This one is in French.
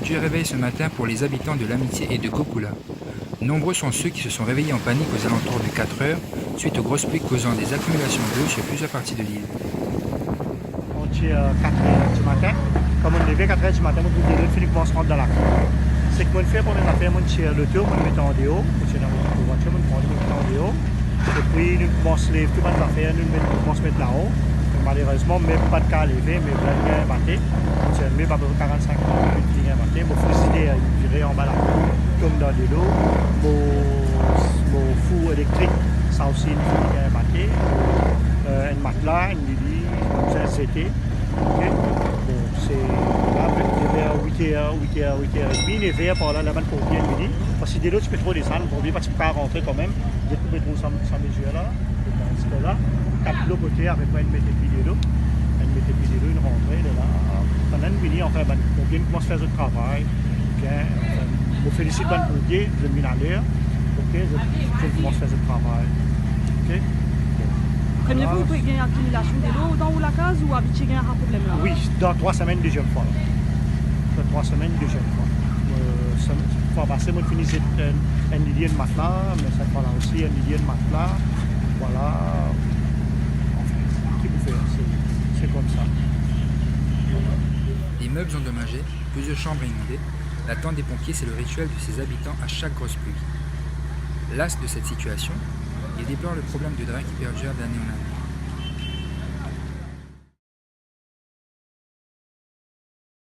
Du réveil ce matin pour les habitants de l'Amitié et de Gokula. Nombreux sont ceux qui se sont réveillés en panique aux alentours de 4 heures suite aux grosses pluies causant des accumulations d'eau sur plusieurs parties de l'île. On tire 4 heures du matin. Comme on est levé 4 heures du matin, on trouve des Philippe vont se rendre dans la cour. C'est que moi je fais pour mes affaires, moi je tire le tour, moi je mets en déo, je tire dans la voiture, moi je mets en déo. Et puis nous commençons à lever toutes mes affaires, nous commençons à mettre là-haut. Malheureusement, même pas de cas à lever, mais plein de gains battés. On tire même pas 45 minutes de gains battés. Mon frigidaire il virait en bas là, comme dans de l'eau. Mon four électrique, ça aussi il gains battés. Un matelas, une lit, un CT. Okay. Bon, c'est là, vers 8h30, les verres par là, là-bas pour bien midi. Parce que de l'autre, tu peux trop descendre, pour bien, parce que tu peux pas rentrer quand même. Dès que tu peux trop sans mesure là, c'est là. 4 de l'autre côté, après, une mètre et demi de l'eau. Une mètre et demi de l'eau, une rentrée, là. Pendant une midi, on fait pour bien commencer à faire le travail. Bien, je vous félicite pour le pompier, je me mets à l'heure. Ok, je commence à faire le travail. Ok. Craignez-vous qu'il y ait une accumulation de l'eau dans la case ou habitué qu'il y a un problème là? Oui, dans 3 semaines, deuxième fois. Dans 3 semaines, deuxième fois. La fois passée, moi, je finissais un millier de matelas, mais cette fois-là aussi, un millier de matelas. Voilà. Enfin, qui vous fait, c'est comme ça. Immeubles endommagés, plusieurs chambres inondées, l'attente des pompiers c'est le rituel de ses habitants à chaque grosse pluie. Las de cette situation, il déplore le problème de drain qui perdure d'année en année.